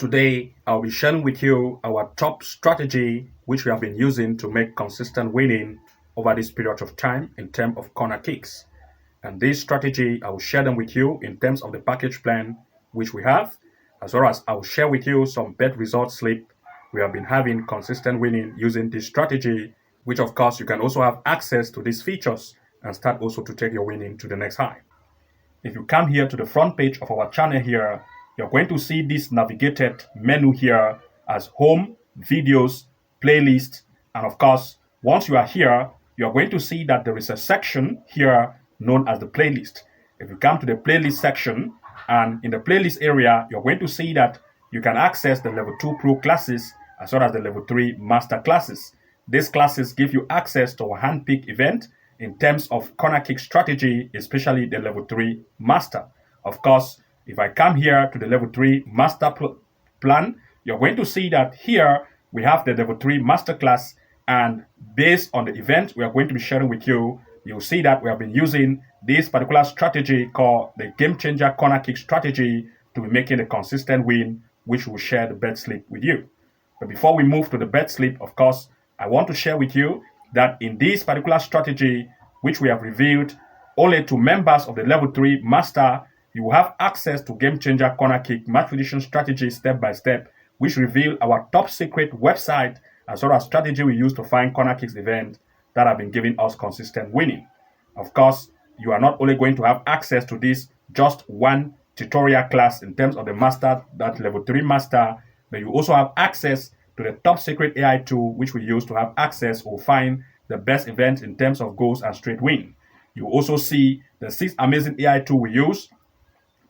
Today, I'll be sharing with you our top strategy which we have been using to make consistent winning over this period of time in terms of corner kicks. And this strategy, I will share them with you in terms of the package plan which we have, as well as I will share with you some bet result slip we have been having consistent winning using this strategy, which of course you can also have access to these features and start also to take your winning to the next high. If you come here to the front page of our channel here, you're going to see this navigated menu here as home, videos, playlist, and of course, once you are here, you're going to see that there is a section here known as the playlist. If you come to the playlist section, and in the playlist area, you're going to see that you can access the level 2 pro classes as well as the level 3 master classes. These classes give you access to a hand-picked event in terms of corner kick strategy, especially the level 3 master. Of course, if I come here to the level 3 master plan, you're going to see that here we have the level 3 master class, and based on the event we are going to be sharing with you, you'll see that we have been using this particular strategy called the game changer corner kick strategy to be making a consistent win, which will share the bet slip with you. But before we move to the bet slip, of course, I want to share with you that in this particular strategy, which we have revealed only to members of the level 3 master, you will have access to game changer corner kick match prediction strategy step by step, which reveal our top secret website as well as strategy we use to find corner kicks event that have been giving us consistent winning. Of course, you are not only going to have access to this just one tutorial class in terms of the master, that level 3 master, but you also have access to the top secret AI tool which we use to have access or find the best events in terms of goals and straight win. You also see the 6 amazing AI tool we use,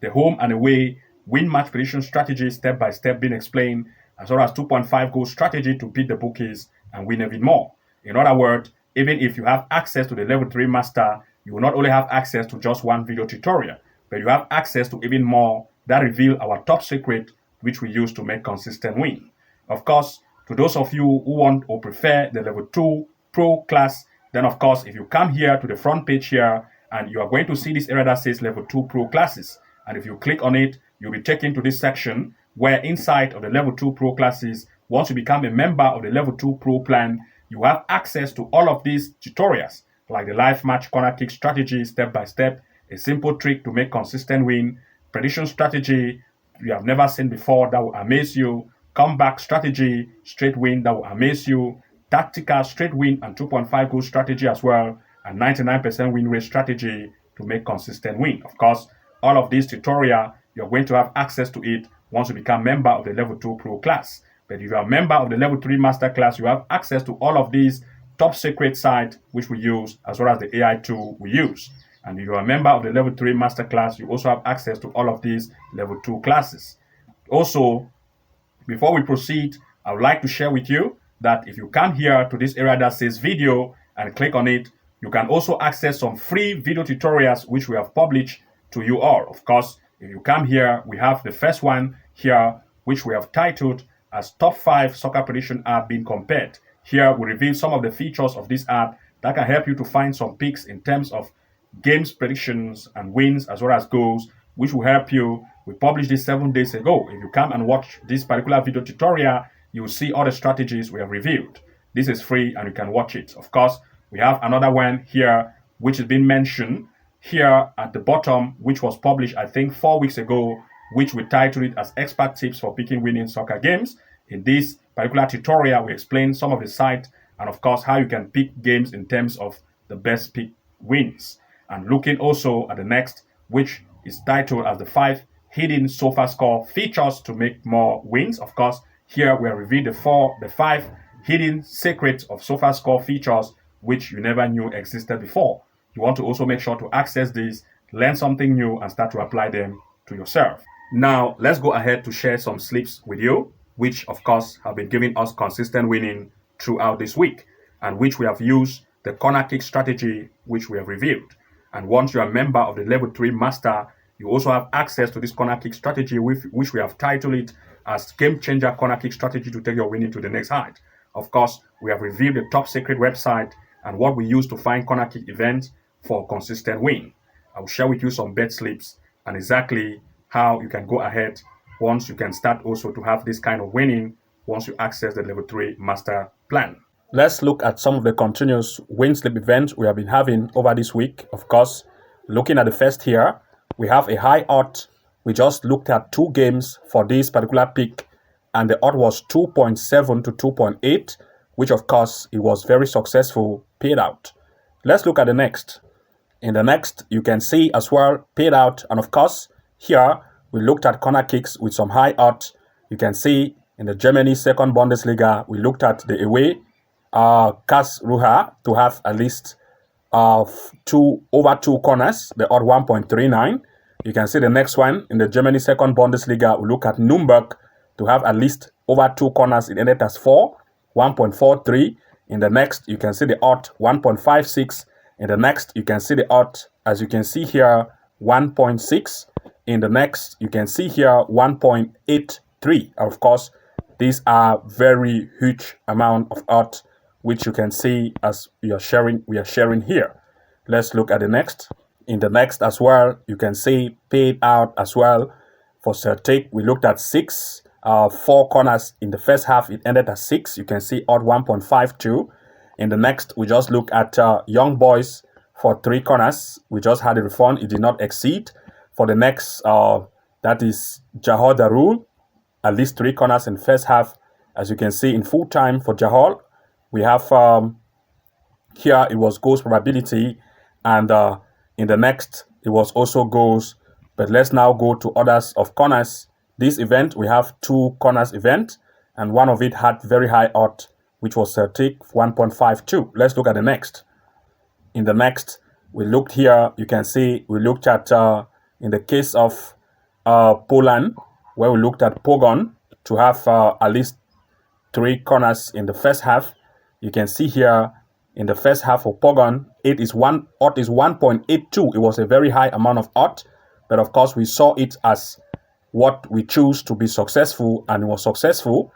the home and away win match prediction strategy step by step being explained, as well as 2.5 goal strategy to beat the bookies and win even more. In other words, even if you have access to the level 3 master, you will not only have access to just one video tutorial, but you have access to even more that reveal our top secret which we use to make consistent win. Of course, to those of you who want or prefer the level 2 pro class, then of course, if you come here to the front page here, and you are going to see this area that says level 2 pro classes, and if you click on it, you'll be taken to this section where inside of the level 2 pro classes, once you become a member of the level 2 pro plan, you have access to all of these tutorials, like the live match corner kick strategy step by step, a simple trick to make consistent win, prediction strategy you have never seen before that will amaze you, comeback strategy, straight win that will amaze you, tactical straight win and 2.5 goal strategy as well, and 99% win rate strategy to make consistent win. Of course, all of these tutorial, you're going to have access to it once you become member of the level 2 pro class. But if you are a member of the level 3 master class, you have access to all of these top secret sites which we use, as well as the AI tool we use. And if you are a member of the level 3 master class, you also have access to all of these level 2 classes. Also, before we proceed, I would like to share with you that if you come here to this area that says video and click on it, you can also access some free video tutorials which we have published to you all. Of course, if you come here, we have the first one here, which we have titled as Top 5 Soccer Prediction App Being Compared. Here, we reveal some of the features of this app that can help you to find some picks in terms of games predictions and wins as well as goals, which will help you. We published this 7 days ago. If you come and watch this particular video tutorial, you will see all the strategies we have revealed. This is free and you can watch it. Of course, we have another one here, which has been mentioned here at the bottom, which was published, I think, 4 weeks ago, which we titled it as Expert Tips for Picking Winning Soccer Games. In this particular tutorial, we explain some of the site and, of course, how you can pick games in terms of the best pick wins. And looking also at the next, which is titled as the 5 hidden sofa score features to make more wins. Of course, here we have revealed the 5 hidden secrets of sofa score features which you never knew existed before. You want to also make sure to access these, learn something new, and start to apply them to yourself. Now, let's go ahead to share some slips with you, which of course have been giving us consistent winning throughout this week, and which we have used the corner kick strategy, which we have revealed. And once you are a member of the level 3 master, you also have access to this corner kick strategy, which we have titled it as Game Changer Corner Kick Strategy to take your winning to the next height. Of course, we have revealed the top secret website and what we use to find corner kick events for a consistent win. I will share with you some bet slips and exactly how you can go ahead once you can start also to have this kind of winning once you access the level 3 master plan. Let's look at some of the continuous win slip events we have been having over this week. Of course, looking at the first here, we have a high odd. We just looked at 2 games for this particular pick, and the odd was 2.7 to 2.8, which of course it was very successful, paid out. Let's look at the next. In the next, you can see as well, paid out, and of course, here we looked at corner kicks with some high odd. You can see in the Germany second Bundesliga, we looked at the away Karlsruhe to have at least over 2 corners, the odd 1.39. You can see the next one in the Germany second Bundesliga, we look at Nuremberg to have at least over 2 corners. It ended as 4, 1.43. In the next, you can see the odd 1.56. In the next, you can see the odd, as you can see here, 1.6. In the next, you can see here 1.83. Of course, these are very huge amount of odds, which you can see as we are sharing here. Let's look at the next. In the next as well, you can see paid out as well. For Celtic, we looked at 4 corners in the first half. It ended at 6. You can see odd 1.52. In the next, we just look at Young Boys for 3 corners. We just had a refund. It did not exceed. For the next, that is Johor Darul, at least 3 corners in first half. As you can see in full time for Johor, we have here it was goals probability, and in the next it was also goals. But let's now go to others of corners. This event, we have 2 corners event, and one of it had very high odd, which was Celtic 1.52. Let's look at the next. In the next, we looked here, you can see we looked at in the case of Poland, where we looked at Pogon to have at least 3 corners in the first half. You can see here in the first half of Pogon, odd is 1.82. It was a very high amount of odd, but of course we saw it as what we choose to be successful, and it was successful.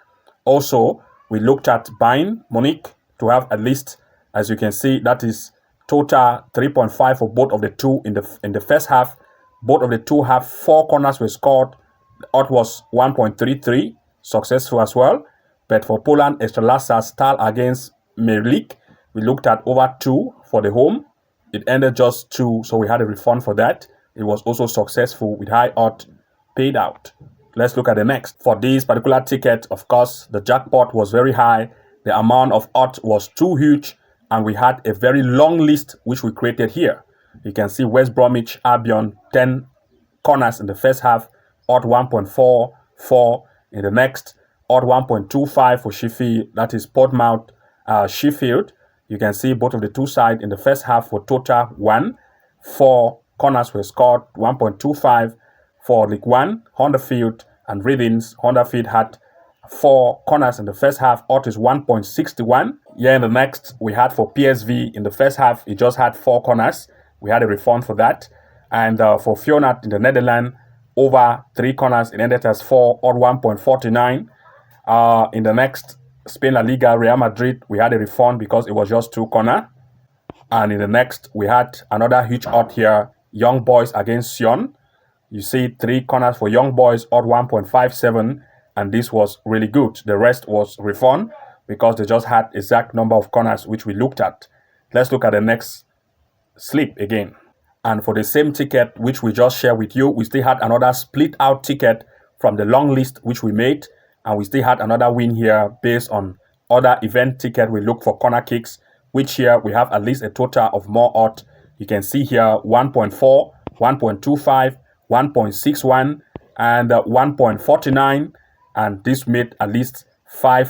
Also, we looked at Bayern Munich to have at least, as you can see, that is total 3.5 for both of the 2 in the first half. Both of the 2 have 4 corners were scored. The odd was 1.33, successful as well. But for Poland, Ekstraklasa Stal against Merlik, we looked at over 2 for the home. It ended just 2, so we had a refund for that. It was also successful with high odd paid out. Let's look at the next. For this particular ticket, of course, the jackpot was very high. The amount of odd was too huge, and we had a very long list which we created here. You can see West Bromwich Albion, 10 corners in the first half, odd 1.44. In the next, odd 1.25 for Sheffield, that is Portsmouth Sheffield. You can see both of the 2 sides in the first half for total 1. 4 corners were scored, 1.25 for League 1, Huddersfield and Readings. Huddersfield had 4 corners in the first half, odd is 1.61. Here in the next, we had for PSV in the first half, it just had 4 corners. We had a refund for that. And for Feyenoord in the Netherlands, over 3 corners, it ended as 4, odd 1.49. In the next, Spain La Liga, Real Madrid, we had a refund because it was just 2 corners. And in the next, we had another huge odd here, Young Boys against Sion. You see 3 corners for Young Boys, odd 1.57, and this was really good. The rest was refund because they just had exact number of corners which we looked at. Let's look at the next slip again. And for the same ticket which we just shared with you, we still had another split out ticket from the long list which we made, and we still had another win here based on other event ticket. We look for corner kicks, which here we have at least a total of more odd. You can see here 1.4, 1.25, 1.61 and 1.49, and this made at least 4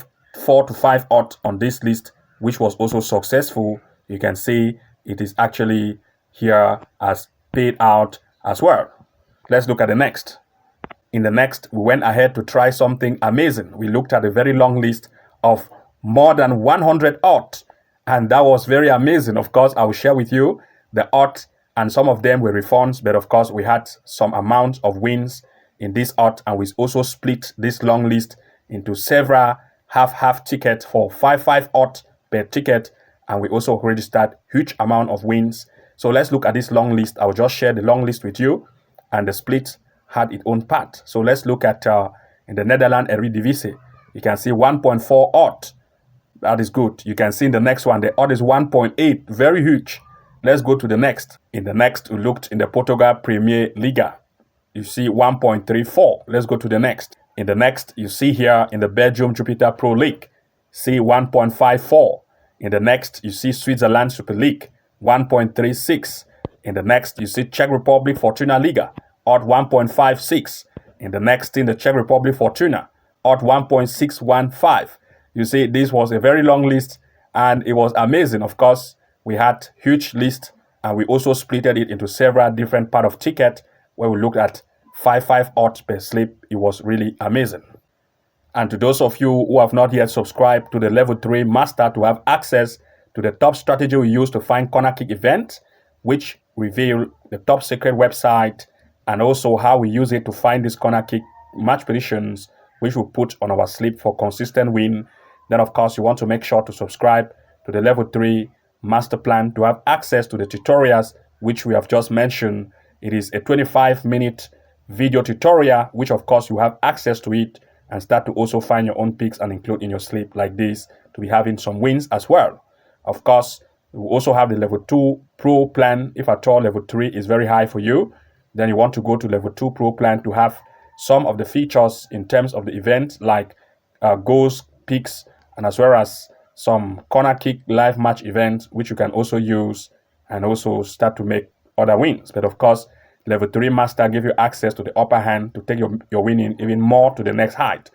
to 5 odds on this list, which was also successful. You can see it is actually here as paid out as well. Let's look at the next. In the next, we went ahead to try something amazing. We looked at a very long list of more than 100 odds, and that was very amazing. Of course, I will share with you the odds, and some of them were refunds, but of course we had some amount of wins in this odds, and we also split this long list into several half tickets for 5 odds per ticket, and we also registered huge amount of wins. So let's look at this long list. I will just share the long list with you and the split had its own part. So let's look at in the Netherlands Eredivisie. You can see 1.4 odd. That is good. You can see in the next one, the odd is 1.8, very huge. Let's go to the next. In the next, we looked in the Portugal Premier Liga. You see 1.34. Let's go to the next. In the next, you see here in the Belgium Jupiter Pro League, see 1.54. In the next, you see Switzerland Super League, 1.36. In the next, you see Czech Republic Fortuna Liga, odd 1.56. In the next, in the Czech Republic Fortuna, odd 1.615. You see, this was a very long list, and it was amazing. Of course, we had huge list, and we also splitted it into several different part of ticket, where we looked at 5 odds per slip. It was really amazing. And to those of you who have not yet subscribed to the Level 3 Master to have access to the top strategy we use to find corner kick events, which reveal the top secret website, and also how we use it to find these corner kick match positions, which we put on our slip for consistent win, then of course you want to make sure to subscribe to the Level 3 Master Plan to have access to the tutorials, which we have just mentioned. It is a 25-minute video tutorial, which of course you have access to it and start to also find your own picks and include in your slip like this to be having some wins as well. Of course, we also have the Level 2 Pro Plan. If at all Level 3 is very high for you, then you want to go to Level 2 Pro Plan to have some of the features in terms of the event, like goals, picks, and as well as some corner kick live match events, which you can also use and also start to make other wins. But of course, Level 3 Master give you access to the upper hand to take your winning even more to the next height.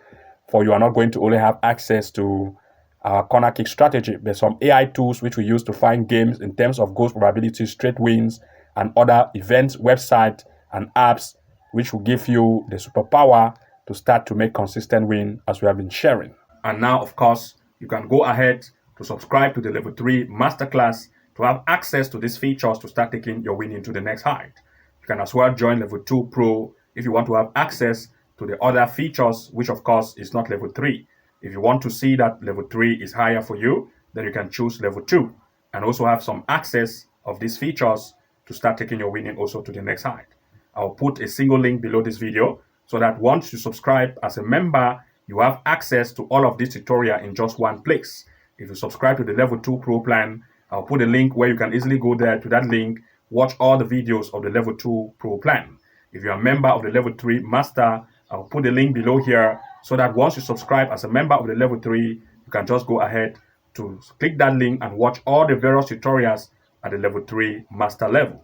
For you are not going to only have access to corner kick strategy, but some AI tools which we use to find games in terms of goals probability, straight wins, and other events, websites, and apps, which will give you the superpower to start to make consistent win as we have been sharing. And now, of course, you can go ahead to subscribe to the Level 3 Masterclass to have access to these features to start taking your winning to the next height. You can as well join Level 2 Pro if you want to have access to the other features, which of course is not Level 3. If you want to see that Level 3 is higher for you, then you can choose Level 2 and also have some access of these features to start taking your winning also to the next height. I'll put a single link below this video so that once you subscribe as a member, you have access to all of this tutorial in just one place. If you subscribe to the Level 2 Pro Plan, I'll put a link where you can easily go there to that link, watch all the videos of the Level 2 Pro Plan. If you're a member of the Level 3 Master, I'll put the link below here so that once you subscribe as a member of the Level 3, you can just go ahead to click that link and watch all the various tutorials at the Level 3 Master level.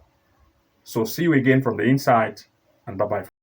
So see you again from the inside, and bye-bye.